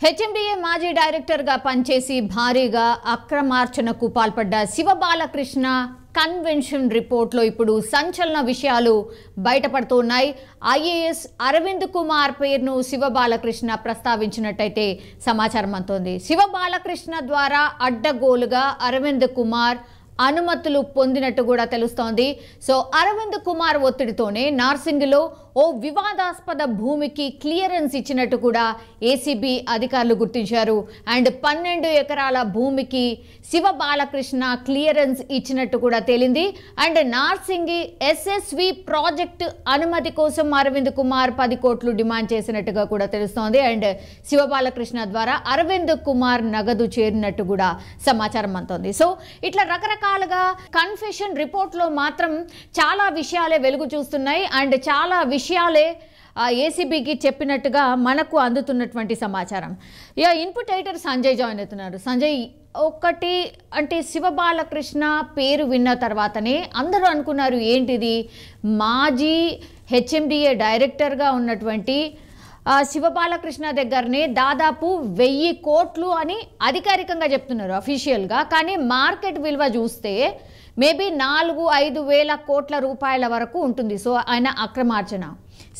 HMDA మాజీ డైరెక్టర్గా పనిచేసి భారీగా అక్రమార్చనకు పాల్పడ్డ శివబాలకృష్ణ కన్వెన్షన్ రిపోర్ట్లో ఇప్పుడు సంచలన విషయాలు బయటపడుతున్నాయి. ఐఏఎస్ అరవింద్ కుమార్ పేరును శివబాలకృష్ణ ప్రస్తావించినట్టయితే సమాచారం అందుతోంది. శివబాలకృష్ణ ద్వారా అడ్డగోలుగా అరవింద్ కుమార్ అనుమతులు పొందినట్టు కూడా తెలుస్తోంది. సో అరవింద్ కుమార్ ఒత్తిడితోనే నార్సింగ్లో ఓ వివాదాస్పద భూమికి క్లియరెన్స్ ఇచ్చినట్టు కూడా ఏసీబీ అధికారులు గుర్తించారు. అండ్ 12 ఎకరాల భూమికి శివబాలకృష్ణ క్లియరెన్స్ ఇచ్చినట్టు కూడా తేలింది. అండ్ నార్సింగి ఎస్ఎస్వి ప్రాజెక్టు అనుమతి కోసం అరవింద్ కుమార్ 10 కోట్లు డిమాండ్ చేసినట్టుగా కూడా తెలుస్తోంది. అండ్ శివబాలకృష్ణ ద్వారా అరవింద్ కుమార్ నగదు చేరినట్టు కూడా సమాచారం అందుతోంది. సో ఇట్లా రకరకాలుగా కన్ఫెషన్ రిపోర్ట్లో మాత్రం చాలా విషయాలే వెలుగు చూస్తున్నాయి. అండ్ చాలా విషయాలే ఏసీబీకి చెప్పినట్టుగా మనకు అందుతున్నటువంటి సమాచారం. ఇక ఇన్పుట్ ఎడిటర్ సంజయ్ జాయిన్ అవుతున్నారు. సంజయ్, ఒకటి అంటే శివబాలకృష్ణ పేరు విన్న తర్వాతనే అందరూ అనుకున్నారు ఏంటిది, మాజీ హెచ్ఎండిఏ డైరెక్టర్గా ఉన్నటువంటి శివబాలకృష్ణ దగ్గరనే దాదాపు 1000 కోట్లు అని అధికారికంగా చెప్తున్నారు అఫీషియల్గా. కానీ మార్కెట్ విలువ చూస్తే మేబీ 4-5 వేల కోట్ల రూపాయల వరకు ఉంటుంది. సో ఆయన అక్రమార్జన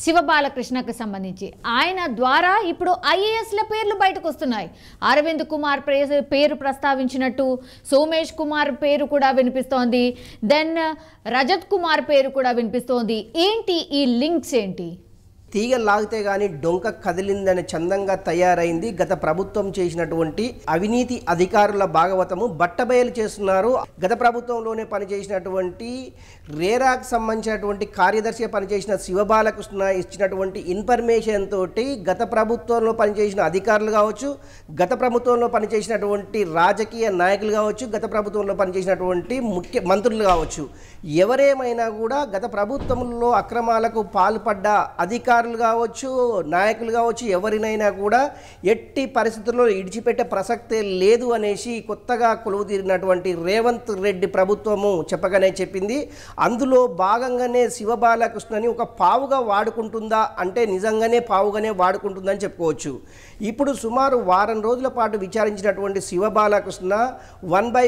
శివబాలకృష్ణకు సంబంధించి ఆయన ద్వారా ఇప్పుడు ఐఏఎస్ల పేర్లు బయటకు వస్తున్నాయి. అరవింద్ కుమార్ పేరు ప్రస్తావించినట్టు సోమేష్ కుమార్ పేరు కూడా వినిపిస్తోంది. దెన్ రజత్ కుమార్ పేరు కూడా వినిపిస్తోంది. ఏంటి ఈ లింక్స్ ఏంటి? తీగ లాగితే గానీ డొంక కదిలిందనే చందంగా తయారైంది గత ప్రభుత్వం చేసినటువంటి అవినీతి అధికారుల భాగవతము బట్టబయలు చేస్తున్నారు. గత ప్రభుత్వంలోనే పనిచేసినటువంటి రేరాకు సంబంధించినటువంటి కార్యదర్శిగా పనిచేసిన శివబాలకృష్ణ ఇచ్చినటువంటి ఇన్ఫర్మేషన్ తోటి గత ప్రభుత్వంలో పనిచేసిన అధికారులు కావచ్చు, గత ప్రభుత్వంలో పనిచేసినటువంటి రాజకీయ నాయకులు కావచ్చు, గత ప్రభుత్వంలో పనిచేసినటువంటి ముఖ్య మంత్రులు కావచ్చు, ఎవరేమైనా కూడా గత ప్రభుత్వంలో అక్రమాలకు పాల్పడ్డ అధికారులు కావచ్చు, నాయకులు కావచ్చు, ఎవరినైనా కూడా ఎట్టి పరిస్థితుల్లో ఇడిచిపెట్టే ప్రసక్తే లేదు అనేసి కొత్తగా కొలువు తీరినటువంటి రేవంత్ రెడ్డి ప్రభుత్వము చెప్పగానే చెప్పింది. అందులో భాగంగానే శివబాలకృష్ణని ఒక పావుగా వాడుకుంటుందా అంటే నిజంగానే పావుగానే వాడుకుంటుందని చెప్పుకోవచ్చు. ఇప్పుడు సుమారు వారం రోజుల పాటు విచారించినటువంటి శివబాలకృష్ణ 1 by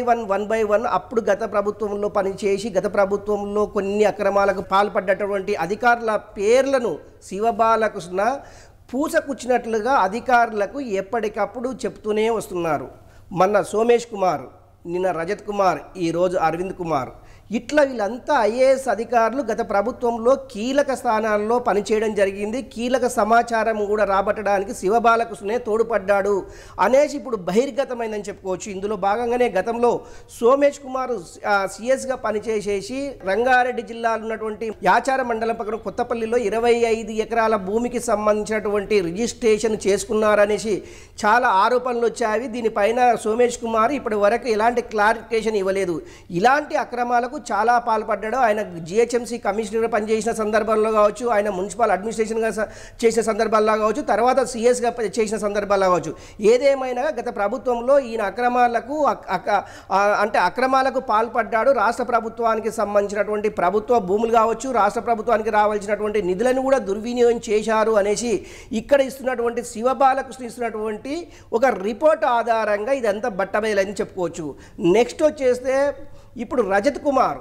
1 అప్పుడు గత ప్రభుత్వంలో పనిచేసి గత ప్రభుత్వంలో కొన్ని అక్రమాలకు పాల్పడ్డటువంటి అధికారుల పేర్లను శివబాలకృష్ణ పూసకుచ్చినట్లుగా అధికారులకు ఎప్పటికప్పుడు చెప్తూనే వస్తున్నారు. మొన్న సోమేష్ కుమార్, నిన్న రజత్ కుమార్, ఈరోజు అరవింద్ కుమార్, ఇట్లా వీళ్ళంతా ఐఏఎస్ అధికారులు గత ప్రభుత్వంలో కీలక స్థానాల్లో పనిచేయడం జరిగింది. కీలక సమాచారం కూడా రాబట్టడానికి శివబాలకృష్ణనే తోడ్పడ్డాడు అనేసి ఇప్పుడు బహిర్గతమైందని చెప్పుకోవచ్చు. ఇందులో భాగంగానే గతంలో సోమేష్ కుమార్ సిఎస్గా పనిచేసేసి రంగారెడ్డి జిల్లాలో ఉన్నటువంటి యాచార మండలం పక్కన కొత్తపల్లిలో 25 ఎకరాల భూమికి సంబంధించినటువంటి రిజిస్ట్రేషన్ చేసుకున్నారనేసి చాలా ఆరోపణలు వచ్చాయి. దీనిపైన సోమేష్ కుమార్ ఇప్పటి వరకు ఎలాంటి క్లారిఫికేషన్ ఇవ్వలేదు. ఇలాంటి అక్రమాలకు చాలా పాల్పడ్డాడు. ఆయన జిహెచ్ఎంసీ కమిషనర్గా పనిచేసిన సందర్భంలో కావచ్చు, ఆయన మున్సిపల్ అడ్మినిస్ట్రేషన్గా చేసిన సందర్భాల్లో కావచ్చు, తర్వాత సిఎస్గా చేసిన సందర్భాల్లో కావచ్చు, ఏదేమైనా గత ప్రభుత్వంలో ఈయన అక్రమాలకు పాల్పడ్డాడు. రాష్ట్ర ప్రభుత్వానికి సంబంధించినటువంటి ప్రభుత్వ భూములు కావచ్చు, రాష్ట్ర ప్రభుత్వానికి రావాల్సినటువంటి నిధులను కూడా దుర్వినియోగం చేశారు అనేసి ఇక్కడ ఇస్తున్నటువంటి శివబాలకృష్ణ ఇస్తున్నటువంటి ఒక రిపోర్ట్ ఆధారంగా ఇదంతా బట్టబయలని చెప్పుకోవచ్చు. నెక్స్ట్ వచ్చేస్తే ఇప్పుడు రజత్ కుమార్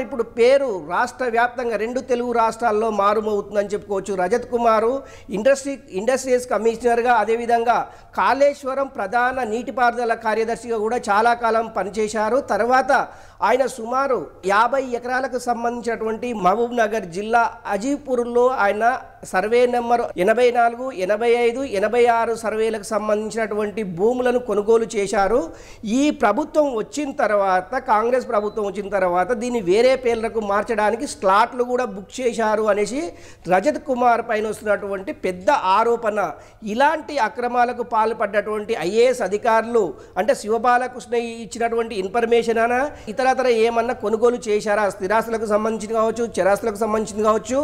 ఇప్పుడు పేరు రాష్ట్ర వ్యాప్తంగా 2 తెలుగు రాష్ట్రాల్లో మారుమవుతుందని చెప్పుకోవచ్చు. రజత్ కుమారు ఇండస్ట్రీస్ కమిషనర్గా, అదేవిధంగా కాళేశ్వరం ప్రధాన నీటిపారుదల కార్యదర్శిగా కూడా చాలా కాలం పనిచేశారు. తర్వాత ఆయన సుమారు 50 ఎకరాలకు సంబంధించినటువంటి మహబూబ్ నగర్ జిల్లా అజీపూర్లో ఆయన సర్వే నెంబర్ 84, 85, 86 సర్వేలకు సంబంధించినటువంటి భూములను కొనుగోలు చేశారు. ఈ ప్రభుత్వం వచ్చిన తర్వాత, కాంగ్రెస్ ప్రభుత్వం వచ్చిన తర్వాత దీన్ని వేరే పేర్లకు మార్చడానికి స్లాట్లు కూడా బుక్ చేశారు అనేసి రజత్ కుమార్ పైన వస్తున్నటువంటి పెద్ద ఆరోపణ. ఇలాంటి అక్రమాలకు పాల్పడ్డటువంటి ఐఏఎస్ అధికారులు అంటే శివబాలకృష్ణ ఇచ్చినటువంటి ఇన్ఫర్మేషన్ అనా ఇతరతర ఏమన్నా కొనుగోలు చేశారా, స్థిరాస్తులకు సంబంధించి కావచ్చు, చరాస్తులకు సంబంధించి కావచ్చు,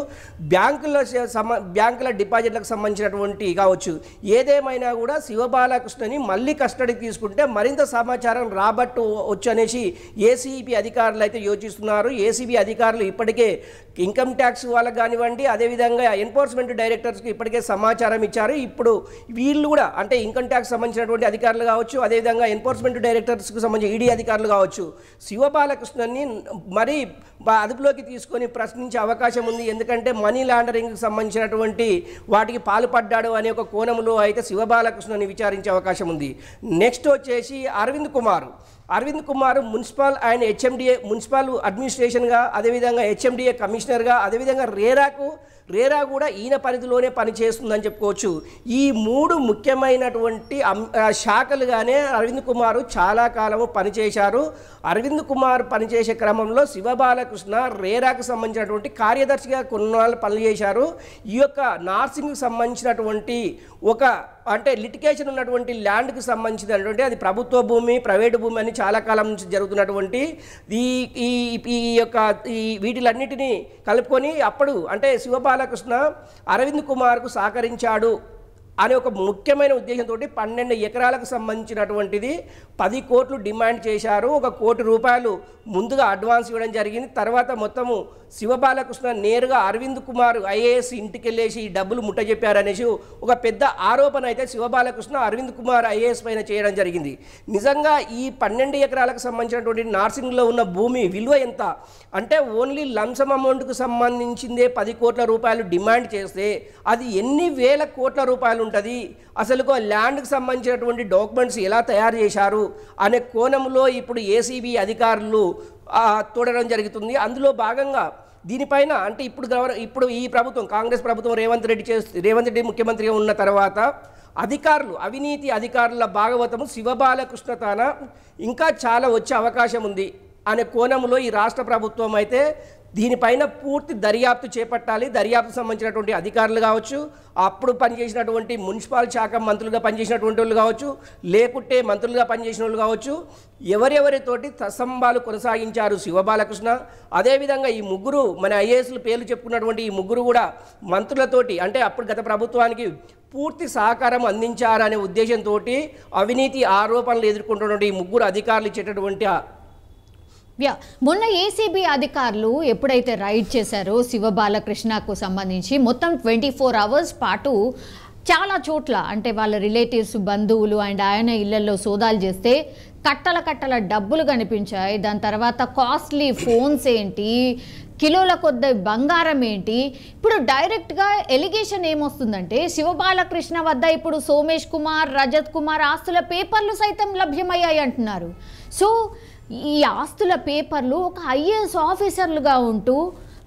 బ్యాంకుల డిపాజిట్లకు సంబంధించినటువంటి కావచ్చు, ఏదేమైనా కూడా శివబాలకృష్ణని మళ్ళీ కస్టడీకి తీసుకుంటే మరింత సమాచారం రాబట్టు వచ్చు అనేసి ఏసీబీ అధికారులు అయితే యోచిస్తున్నారు. ఏసీబీ అధికారులు ఇప్పటికే ఇన్కమ్ ట్యాక్స్ వాళ్ళకి కానివ్వండి, అదేవిధంగా ఎన్ఫోర్స్మెంట్ డైరెక్టర్స్కి ఇప్పటికే సమాచారం ఇచ్చారు. ఇప్పుడు వీళ్ళు కూడా అంటే ఇన్కమ్ ట్యాక్స్ సంబంధించినటువంటి అధికారులు కావచ్చు, అదేవిధంగా ఎన్ఫోర్స్మెంట్ డైరెక్టర్స్కి సంబంధించి ఈడీ అధికారులు కావచ్చు, శివబాలకృష్ణన్ని మరీ అదుపులోకి తీసుకొని ప్రశ్నించే అవకాశం ఉంది. ఎందుకంటే మనీ లాండరింగ్కి సంబంధించినటువంటి వాటికి పాల్పడ్డాడు అనే ఒక కోణంలో అయితే శివబాలకృష్ణని విచారించే అవకాశం ఉంది. నెక్స్ట్ వచ్చేసి Arvind Kumar municipal and HMDA municipal అడ్మినిస్ట్రేషన్గా, అదేవిధంగా హెచ్ఎండిఏ కమిషనర్గా, అదేవిధంగా రేరా కూడా ఈయన పరిధిలోనే పనిచేస్తుందని చెప్పుకోవచ్చు. ఈ 3 ముఖ్యమైనటువంటి శాఖలుగానే అరవింద్ కుమార్ చాలా కాలము పనిచేశారు. అరవింద్ కుమార్ పనిచేసే క్రమంలో శివబాలకృష్ణ రేరాకు సంబంధించినటువంటి కార్యదర్శిగా కొన్నాళ్ళు పనిచేశారు. ఈ యొక్క నార్సింగ్కి సంబంధించినటువంటి ఒక అంటే లిటికేషన్ ఉన్నటువంటి ల్యాండ్కి సంబంధించినటువంటి అది ప్రభుత్వ భూమి, ప్రైవేటు భూమి అని చాలా కాలం నుంచి జరుగుతున్నటువంటి ఈ యొక్క వీటిలన్నిటినీ కలుపుకొని అప్పుడు అంటే శివబాలకృష్ణ అరవింద్ కుమార్కు సహకరించాడు అనే ఒక ముఖ్యమైన ఉద్దేశంతో 12 ఎకరాలకు సంబంధించినటువంటిది 10 కోట్లు డిమాండ్ చేశారు. 1 కోటి రూపాయలు ముందుగా అడ్వాన్స్ ఇవ్వడం జరిగింది. తర్వాత మొత్తము శివబాలకృష్ణ నేరుగా అరవింద్ కుమార్ ఐఏఎస్ ఇంటికి వెళ్ళేసి ఈ డబ్బులు ముట్టజెప్పారనేసి ఒక పెద్ద ఆరోపణ అయితే శివబాలకృష్ణ అరవింద్ కుమార్ ఐఏఎస్ పైన చేయడం జరిగింది. నిజంగా ఈ 12 ఎకరాలకు సంబంధించినటువంటి నార్సింగ్లో ఉన్న భూమి విలువ ఎంత అంటే ఓన్లీ లంసమ్ అమౌంట్కు సంబంధించిందే 10 కోట్ల రూపాయలు డిమాండ్ చేస్తే అది ఎన్ని వేల కోట్ల రూపాయలు ఉంటుంది, అసలు ల్యాండ్కి సంబంధించినటువంటి డాక్యుమెంట్స్ ఎలా తయారు చేశారు అనే కోణంలో ఇప్పుడు ఏసీబీ అధికారులు చూడడం జరుగుతుంది. అందులో భాగంగా దీనిపైన అంటే ఇప్పుడు ఈ ప్రభుత్వం కాంగ్రెస్ ప్రభుత్వం రేవంత్ రెడ్డి ముఖ్యమంత్రిగా ఉన్న తర్వాత అవినీతి అధికారుల భాగవతము శివబాలకృష్ణ తాన ఇంకా చాలా వచ్చే అవకాశం ఉంది అనే కోణంలో ఈ రాష్ట్ర ప్రభుత్వం అయితే దీనిపైన పూర్తి దర్యాప్తు చేపట్టాలి. దర్యాప్తు సంబంధించినటువంటి అధికారులు కావచ్చు, అప్పుడు పనిచేసినటువంటి మున్సిపల్ శాఖ మంత్రులుగా పనిచేసినటువంటి వాళ్ళు కావచ్చు, లేకుంటే మంత్రులుగా పనిచేసిన వాళ్ళు కావచ్చు, ఎవరెవరితోటి తసంబాలు కొనసాగించారు శివబాలకృష్ణ. అదేవిధంగా ఈ 3 మన ఐఏఎస్లు పేర్లు చెప్పుకున్నటువంటి ఈ 3 కూడా మంత్రులతోటి అంటే అప్పుడు గత ప్రభుత్వానికి పూర్తి సహకారం అందించారనే ఉద్దేశంతో అవినీతి ఆరోపణలు ఎదుర్కొంటున్నటువంటి ఈ 3 అధికారులు ఇచ్చేటటువంటి మొన్న ఏసీబీ అధికారులు ఎప్పుడైతే రైడ్ చేశారో శివబాలకృష్ణకు సంబంధించి మొత్తం 24 అవర్స్ పాటు చాలా చోట్ల అంటే వాళ్ళ రిలేటివ్స్, బంధువులు అండ్ ఆయన ఇళ్లలో సోదాలు చేస్తే కట్టల డబ్బులు కనిపించాయి. దాని తర్వాత కాస్ట్లీ ఫోన్స్ ఏంటి, కిలోల కొద్ది బంగారం ఏంటి. ఇప్పుడు డైరెక్ట్గా ఎలిగేషన్ ఏమొస్తుందంటే శివబాలకృష్ణ వద్ద ఇప్పుడు సోమేష్ కుమార్, రజత్ కుమార్ ఆస్తుల పేపర్లు సైతం లభ్యమయ్యాయి అంటున్నారు. సో ఈ ఆస్తుల పేపర్లు ఒక ఐఏఎస్ ఆఫీసర్లుగా ఉంటూ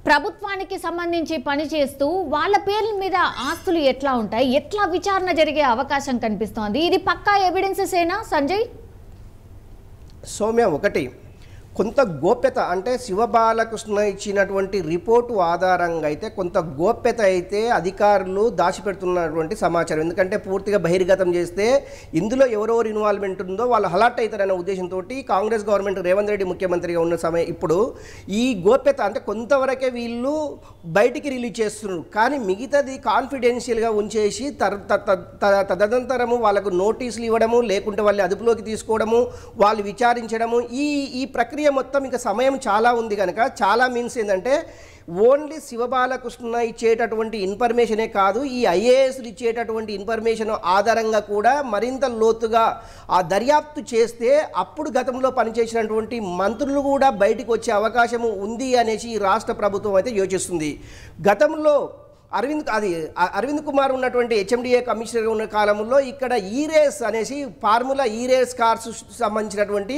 ప్రభుత్వానికి సంబంధించి పనిచేస్తూ వాళ్ళ పేర్ల మీద ఆస్తులు ఎట్లా ఉంటాయి, ఎట్లా విచారణ జరిగే అవకాశం కనిపిస్తోంది? ఇది పక్కా ఎవిడెన్సెస్ ఏనా సంజయ్? సౌమ్య, ఒకటి కొంత గోప్యత అంటే శివబాలకృష్ణ ఇచ్చినటువంటి రిపోర్టు ఆధారంగా అయితే కొంత గోప్యత అయితే అధికారులు దాచిపెడుతున్నటువంటి సమాచారం. ఎందుకంటే పూర్తిగా బహిర్గతం చేస్తే ఇందులో ఎవరెవరు ఇన్వాల్వ్మెంట్ ఉందో వాళ్ళు అలర్ట్ అవుతారనే ఉద్దేశంతో కాంగ్రెస్ గవర్నమెంట్ రేవంత్ రెడ్డి ముఖ్యమంత్రిగా ఉన్న సమయం ఇప్పుడు ఈ గోప్యత అంటే కొంతవరకే వీళ్ళు బయటికి రిలీజ్ చేస్తున్నారు. కానీ మిగతాది కాన్ఫిడెన్షియల్గా ఉంచేసి తదనంతరము వాళ్ళకు నోటీసులు ఇవ్వడము, లేకుంటే వాళ్ళని అదుపులోకి తీసుకోవడము, వాళ్ళు విచారించడము, ఈ ప్రక్రియ మొత్తం ఇంకా సమయం చాలా ఉంది కనుక చాలా మీన్స్ ఏంటంటే ఓన్లీ శివబాలకృష్ణ ఇచ్చేటటువంటి ఇన్ఫర్మేషనే కాదు, ఈ ఐఏఎస్లు ఇచ్చేటటువంటి ఇన్ఫర్మేషన్ ఆధారంగా కూడా మరింత లోతుగా ఆ దర్యాప్తు చేస్తే అప్పుడు గతంలో పనిచేసినటువంటి మంత్రులు కూడా బయటికి వచ్చే అవకాశం ఉంది అనేసి ఈ రాష్ట్ర ప్రభుత్వం అయితే యోచిస్తుంది. గతంలో అరవింద్ కుమార్ ఉన్నటువంటి హెచ్ఎండిఏ కమిషనర్గా ఉన్న కాలంలో ఇక్కడ ఈరేస్ అనేసి ఫార్ములా ఈరేస్ కార్స్ సంబంధించినటువంటి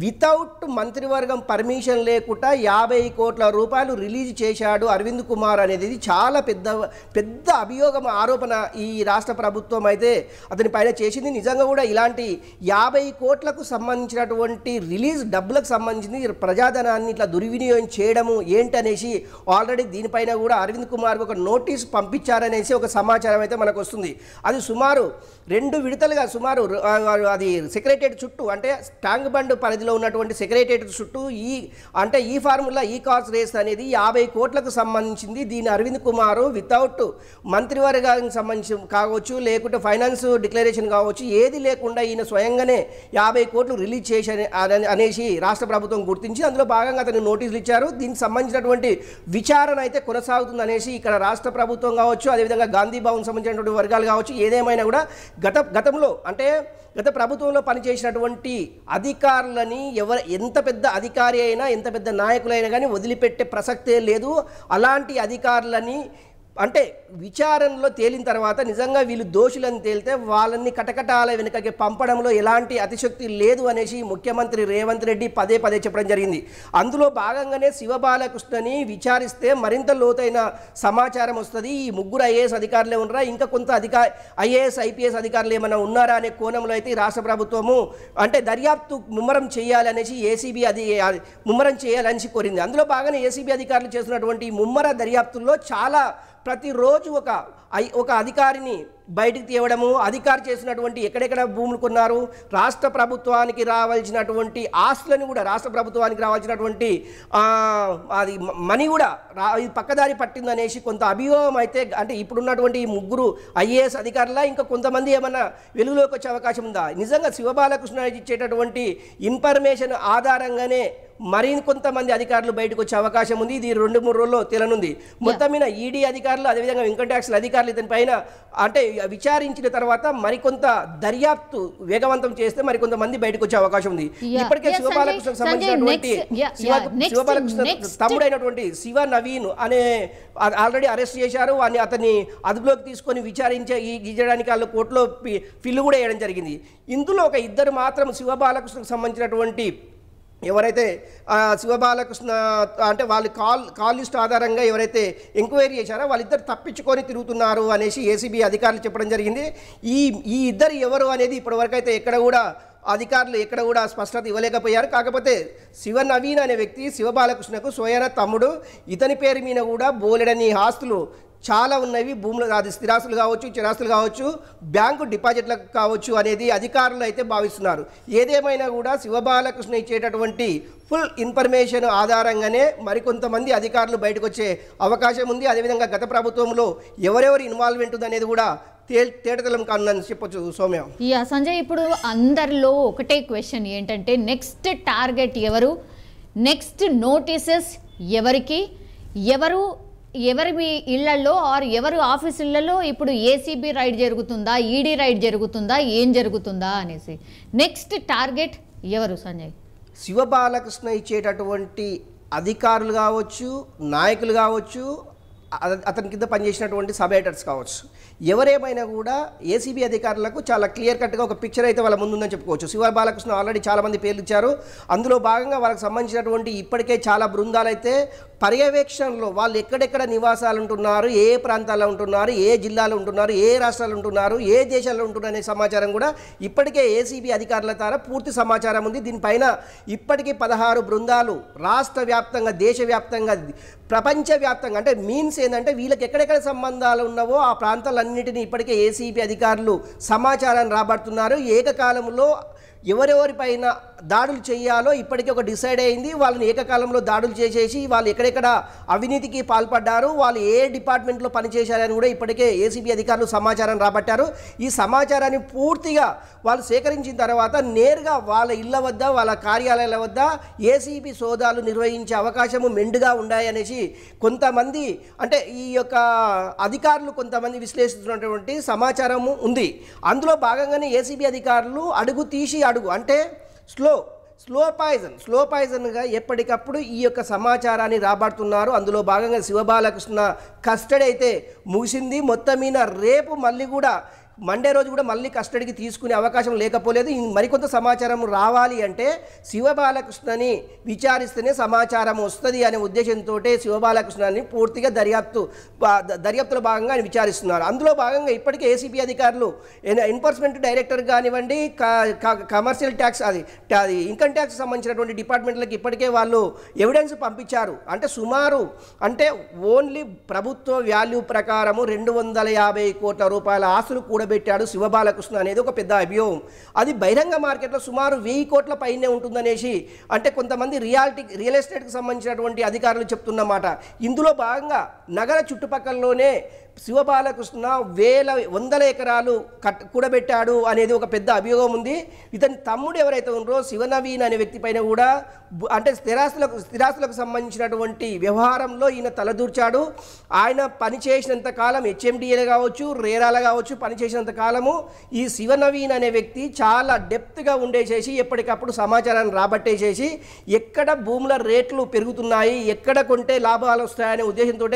వితౌట్ మంత్రివర్గం పర్మిషన్ లేకుండా 50 కోట్ల రూపాయలు రిలీజ్ చేశాడు అరవింద్ కుమార్ అనేది చాలా పెద్ద అభియోగం ఆరోపణ ఈ రాష్ట్ర ప్రభుత్వం అయితే అతని పైన చేసింది. నిజంగా కూడా ఇలాంటి 50 కోట్లకు సంబంధించినటువంటి రిలీజ్ డబ్బులకు సంబంధించి ప్రజాధనాన్ని ఇట్లా దుర్వినియోగం చేయడము ఏంటనేసి ఆల్రెడీ దీనిపైన కూడా అరవింద్ కుమార్కి ఒక నోట్ నోటీస్ పంపించారనేసి ఒక సమాచారం అయితే మనకు వస్తుంది. అది సుమారు 2 విడతలుగా సుమారు అది సెక్రటేరియట్ చుట్టూ అంటే ట్యాంక్ బండ్ పరిధిలో ఉన్నటువంటి సెక్రటేరియట్ చుట్టూ ఈ ఫార్ములా ఈ కార్స్ రేస్ అనేది 50 కోట్లకు సంబంధించింది. దీని అరవింద్ కుమార్ వితౌట్ మంత్రివర్గానికి సంబంధించి కావచ్చు, లేకుంటే ఫైనాన్స్ డిక్లరేషన్ కావచ్చు, ఏది లేకుండా ఈయన స్వయంగానే 50 కోట్లు రిలీజ్ చేసి అనేసి రాష్ట్ర ప్రభుత్వం గుర్తించి అందులో భాగంగా అతను నోటీసులు ఇచ్చారు. దీనికి సంబంధించినటువంటి విచారణ అయితే కొనసాగుతుంది అనేసి ఇక్కడ రాష్ట్ర ప్రభుత్వం కావచ్చు, అదేవిధంగా గాంధీ భవన్ సంబంధించినటువంటి వర్గాలు కావచ్చు, ఏదేమైనా కూడా గతంలో అంటే గత ప్రభుత్వంలో పనిచేసినటువంటి అధికారులని ఎంత పెద్ద అధికారి అయినా ఎంత పెద్ద నాయకులైనా కానీ వదిలిపెట్టే ప్రసక్తే లేదు. అలాంటి అధికారులని అంటే విచారణలో తేలిన తర్వాత నిజంగా వీళ్ళు దోషులని తేలితే వాళ్ళని కటకటాల వెనుకకి పంపడంలో ఎలాంటి అతిశక్తి లేదు అనేసి ముఖ్యమంత్రి రేవంత్ రెడ్డి పదే చెప్పడం జరిగింది. అందులో భాగంగానే శివబాలకృష్ణని విచారిస్తే మరింత లోతైన సమాచారం వస్తుంది. ఈ 3 ఐఏఎస్ అధికారులే ఉన్నారా, ఇంకా కొంత ఐఏఎస్ ఐపీఎస్ అధికారులు ఏమైనా ఉన్నారా అనే కోణంలో అయితే రాష్ట్ర ప్రభుత్వము అంటే దర్యాప్తు ముమ్మరం చేయాలనేసి ఏసీబీ ముమ్మరం చేయాలనేసి కోరింది. అందులో భాగంగా ఏసీబీ అధికారులు చేస్తున్నటువంటి ముమ్మర దర్యాప్తుల్లో చాలా ప్రతిరోజు ఒక అధికారిని బయటికి తీయడము, అధికారి చేసినటువంటి ఎక్కడెక్కడ భూములు కొన్నారు, రాష్ట్ర ప్రభుత్వానికి రావాల్సినటువంటి ఆస్తులను కూడా రాష్ట్ర ప్రభుత్వానికి రావాల్సినటువంటి అది మనీ కూడా పక్కదారి పట్టిందనేసి కొంత అభియోగం అయితే అంటే ఇప్పుడున్నటువంటి 3 ఐఏఎస్ అధికారుల ఇంకా కొంతమంది ఏమన్నా వెలుగులోకి వచ్చే అవకాశం ఉందా? నిజంగా శివబాలకృష్ణ ఇచ్చేటటువంటి ఇన్ఫర్మేషన్ ఆధారంగానే కొంతమంది అధికారులు బయటకు వచ్చే అవకాశం ఉంది. ఇది 2-3 రోజుల్లో తేలనుంది. మొత్తం మీద ఈడీ అధికారులు అదేవిధంగా ఇన్కమ్ ట్యాక్స్ అధికారులు ఇతని పైన అంటే విచారించిన తర్వాత మరికొంత దర్యాప్తు వేగవంతం చేస్తే మరికొంతమంది బయటకు వచ్చే అవకాశం ఉంది. ఇప్పటికే శివబాలకృష్ణకు సంబంధించినటువంటి శివబాలకృష్ణ తమ్ముడైనటువంటి శివ నవీన్ అనే ఆల్రెడీ అరెస్ట్ చేశారు. అతన్ని అదుపులోకి తీసుకొని విచారించడానికి వాళ్ళు కోర్టులో ఫిల్లు కూడా వేయడం జరిగింది. ఇందులో ఒక 2 మాత్రం శివబాలకృష్ణకు సంబంధించినటువంటి ఎవరైతే శివబాలకృష్ణ అంటే వాళ్ళు కాల్ లిస్ట్ ఆధారంగా ఎవరైతే ఎంక్వైరీ చేశారో వాళ్ళిద్దరు తప్పించుకొని తిరుగుతున్నారు అనేసి ఏసీబీ అధికారులు చెప్పడం జరిగింది. ఈ ఇద్దరు ఎవరు అనేది ఇప్పటివరకు అయితే అధికారులు ఎక్కడ కూడా స్పష్టత ఇవ్వలేకపోయారు. కాకపోతే శివ నవీన్ అనే వ్యక్తి శివబాలకృష్ణకు స్వయన తమ్ముడు. ఇతని పేరు మీద కూడా బోలెడని ఆస్తులు చాలా ఉన్నవి. భూములు అది స్థిరాస్తులు కావచ్చు, చిరాస్తులు కావచ్చు, బ్యాంకు డిపాజిట్లకు కావచ్చు అనేది అధికారులు అయితే భావిస్తున్నారు. ఏదేమైనా కూడా శివబాలకృష్ణ ఇచ్చేటటువంటి ఫుల్ ఇన్ఫర్మేషన్ ఆధారంగానే మరికొంతమంది అధికారులు బయటకు వచ్చే అవకాశం ఉంది. అదేవిధంగా గత ప్రభుత్వంలో ఎవరెవరు ఇన్వాల్వ్మెంట్ ఉంది అనేది కూడా తేటతెల్లం కానుందని చెప్పొచ్చు. సౌమ్య, సంజయ్, ఇప్పుడు అందరిలో ఒకటే క్వశ్చన్ ఏంటంటే నెక్స్ట్ టార్గెట్ ఎవరు, నెక్స్ట్ నోటీసెస్ ఎవరికి, ఎవరి ఇళ్లలో ఆర్ ఎవరు ఆఫీసులలో ఇప్పుడు ఏసీబీ రైడ్ జరుగుతుందా, ఈడీ రైడ్ జరుగుతుందా, ఏం జరుగుతుందా అనేసి నెక్స్ట్ టార్గెట్ ఎవరు సంజయ్? శివబాలకృష్ణ ఇచ్చేటటువంటి అధికారులు కావచ్చు, నాయకులు కావచ్చు, అతని కింద పనిచేసినటువంటి సబ్ ఎడిటర్స్ కావచ్చు, ఎవరేమైనా కూడా ఏసీబీ అధికారులకు చాలా క్లియర్ కట్గా ఒక పిక్చర్ అయితే వాళ్ళ ముందుందని చెప్పుకోవచ్చు. శివబాలకృష్ణ ఆల్రెడీ చాలామంది పేర్లు ఇచ్చారు. అందులో భాగంగా వాళ్ళకి సంబంధించినటువంటి ఇప్పటికే చాలా బృందాలు అయితే పర్యవేక్షణలో వాళ్ళు ఎక్కడెక్కడ నివాసాలు ఉంటున్నారు, ఏ ప్రాంతాల్లో ఉంటున్నారు, ఏ జిల్లాలో ఉంటున్నారు, ఏ రాష్ట్రాలు ఉంటున్నారు, ఏ దేశాల్లో ఉంటున్నారు అనే సమాచారం కూడా ఇప్పటికే ఏసీబీ అధికారుల ద్వారా పూర్తి సమాచారం ఉంది. దీనిపైన ఇప్పటికీ 16 బృందాలు రాష్ట్ర వ్యాప్తంగా, దేశవ్యాప్తంగా, ప్రపంచవ్యాప్తంగా అంటే మీన్స్ ఏంటంటే వీళ్ళకి ఎక్కడెక్కడ సంబంధాలు ఉన్నావో ఆ ప్రాంతాలన్నింటినీ ఇప్పటికే ఏసీబీ అధికారులు సమాచారాన్ని రాబడుతున్నారు. ఏకకాలంలో ఎవరెవరిపైన దాడులు చేయాలో ఇప్పటికీ ఒక డిసైడ్ అయింది. వాళ్ళని ఏకకాలంలో దాడులు చేసేసి వాళ్ళు ఎక్కడెక్కడ అవినీతికి పాల్పడ్డారు, వాళ్ళు ఏ డిపార్ట్మెంట్లో పనిచేశారని కూడా ఇప్పటికే ఏసీబీ అధికారులు సమాచారం రాబట్టారు. ఈ సమాచారాన్ని పూర్తిగా వాళ్ళు సేకరించిన తర్వాత నేరుగా వాళ్ళ ఇళ్ల వద్ద, వాళ్ళ కార్యాలయాల వద్ద ఏసీబీ సోదాలు నిర్వహించే అవకాశము మెండుగా ఉన్నాయనేసి కొంతమంది అంటే ఈ యొక్క అధికారులు కొంతమంది విశ్లేషిస్తున్నటువంటి సమాచారము ఉంది. అందులో భాగంగానే ఏసీబీ అధికారులు అడుగు తీసి అంటే స్లో పాయిజన్గా ఎప్పటికప్పుడు ఈ యొక్క సమాచారాన్ని రాబడుతున్నారు. అందులో భాగంగా శివబాలకృష్ణ కస్టడీ అయితే ముగిసింది. మొత్తం మీద రేపు మళ్ళీ కూడా మండే రోజు కూడా మళ్ళీ కస్టడీకి తీసుకునే అవకాశం లేకపోలేదు. మరికొంత సమాచారం రావాలి అంటే శివబాలకృష్ణని విచారిస్తేనే సమాచారం వస్తుంది అనే ఉద్దేశంతో శివబాలకృష్ణని పూర్తిగా దర్యాప్తులో భాగంగా ఆయన విచారిస్తున్నారు. అందులో భాగంగా ఇప్పటికే ఏసీబీ అధికారులు ఎన్ఫోర్స్మెంట్ డైరెక్టర్ కానివ్వండి, కమర్షియల్ ట్యాక్స్ అది ఇన్కమ్ ట్యాక్స్ సంబంధించినటువంటి డిపార్ట్మెంట్లకు ఇప్పటికే వాళ్ళు ఎవిడెన్స్ పంపించారు. అంటే సుమారు అంటే ఓన్లీ ప్రభుత్వ వాల్యూ ప్రకారము 250 కోట్ల రూపాయల ఆస్తులు కూడబెట్టాడు శివబాలకృష్ణ అనేది ఒక పెద్ద అభియోగం. అది బహిరంగ మార్కెట్లో సుమారు 1000 కోట్ల పైనే ఉంటుందనేసి అంటే కొంతమంది రియల్ ఎస్టేట్కి సంబంధించినటువంటి అధికారులు చెప్తున్నమాట. ఇందులో భాగంగా నగర చుట్టుపక్కలలోనే శివబాలకృష్ణ వందల ఎకరాలు కూడబెట్టాడు అనేది ఒక పెద్ద అభియోగం ఉంది. ఇతని తమ్ముడు ఎవరైతే ఉన్నారో శివనవీన్ అనే వ్యక్తి పైన కూడా అంటే స్థిరాస్తులకు సంబంధించినటువంటి వ్యవహారంలో ఈయన తలదూర్చాడు. ఆయన పనిచేసినంత కాలం హెచ్ఎండిఏ కావచ్చు, రేరాల కావచ్చు, పనిచేసినంత కాలము ఈ శివనవీన్ అనే వ్యక్తి చాలా డెప్త్గా ఉండేసేసి ఎప్పటికప్పుడు సమాచారాన్ని రాబట్టేసేసి ఎక్కడ భూముల రేట్లు పెరుగుతున్నాయి, ఎక్కడ కొంటే లాభాలు వస్తాయనే ఉద్దేశంతో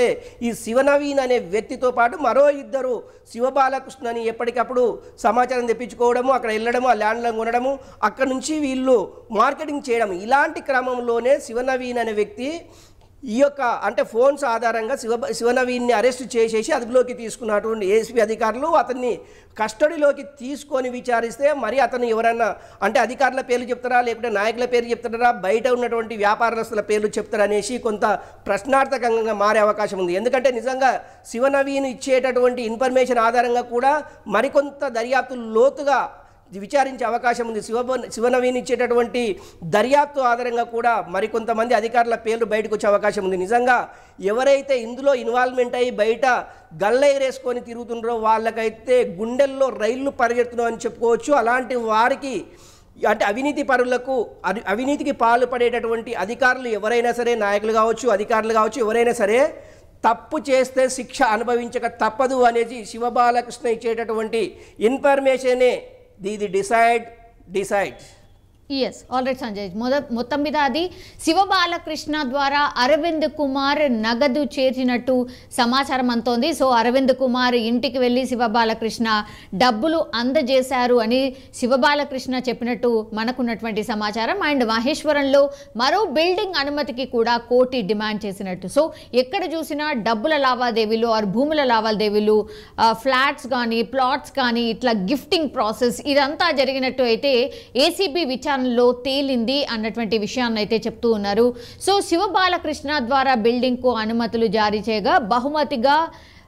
ఈ శివనవీన్ అనే వ్యక్తితో పాటు మరో ఇద్దరు శివబాలకృష్ణని ఎప్పటికప్పుడు సమాచారం తెప్పించుకోవడము, అక్కడ వెళ్ళడము, ఆ ల్యాండ్లను కొనడము, అక్కడ నుంచి వీళ్ళు మార్కెటింగ్ చేయడం. ఇలాంటి క్రమంలోనే శివనవీన్ అనే వ్యక్తి ఈ యొక్క అంటే ఫోన్స్ ఆధారంగా శివనవీన్ని అరెస్ట్ చేసేసి అదుపులోకి తీసుకున్నటువంటి ఏసీబీ అధికారులు అతన్ని కస్టడీలోకి తీసుకొని విచారిస్తే మరి అతను ఎవరన్నా అంటే అధికారుల పేర్లు చెప్తారా, లేకుంటే నాయకుల పేర్లు చెప్తారా, బయట ఉన్నటువంటి వ్యాపారస్తుల పేర్లు చెప్తారనేసి కొంత ప్రశ్నార్థకంగా మారే అవకాశం ఉంది. ఎందుకంటే నిజంగా శివనవీన్ ఇచ్చేటటువంటి ఇన్ఫర్మేషన్ ఆధారంగా కూడా మరికొంత దర్యాప్తు లోతుగా విచారించే అవకాశం ఉంది. శివనవీన్ ఇచ్చేటటువంటి దర్యాప్తు ఆధారంగా కూడా మరికొంతమంది అధికారుల పేర్లు బయటకు వచ్చే అవకాశం ఉంది. నిజంగా ఎవరైతే ఇందులో ఇన్వాల్వ్మెంట్ అయ్యి బయట గల్లెగరేసుకొని తిరుగుతుండ్రో వాళ్ళకైతే గుండెల్లో రైళ్లు పరిగెడుతున్నాం అని చెప్పుకోవచ్చు. అలాంటి వారికి అంటే అవినీతి పరులకు అవినీతికి పాల్పడేటటువంటి అధికారులు ఎవరైనా సరే, నాయకులు కావచ్చు, అధికారులు కావచ్చు, ఎవరైనా సరే తప్పు చేస్తే శిక్ష అనుభవించక తప్పదు అనేది శివబాలకృష్ణ ఇచ్చేటటువంటి ఇన్ఫర్మేషనే ఇది డిసైడ్. ఎస్, ఆల్రెడీ సంజయ్ మొత్తం మీద అది శివబాలకృష్ణ ద్వారా అరవింద్ కుమార్ నగదు చేర్చినట్టు సమాచారం అంతోంది. సో అరవింద్ కుమార్ ఇంటికి వెళ్ళి శివబాలకృష్ణ డబ్బులు అందజేశారు అని శివబాలకృష్ణ చెప్పినట్టు మనకున్నటువంటి సమాచారం. అండ్ మహేశ్వరంలో మరో బిల్డింగ్ అనుమతికి కూడా కోటి డిమాండ్ చేసినట్టు. సో ఎక్కడ చూసినా డబ్బుల లావాదేవీలు ఆర్ భూముల లావాదేవీలు, ఫ్లాట్స్ కానీ ప్లాట్స్ కానీ ఇట్లా గిఫ్టింగ్ ప్రాసెస్ ఇదంతా జరిగినట్టు అయితే ఏసీబీ విచారణ లో తేలింది అన్నటువంటి విషయాన్ని అయితే చెప్తూ ఉన్నారు. సో శివబాలకృష్ణ ద్వారా బిల్డింగ్ కు అనుమతులు జారీ చేయగా బహుమతిగా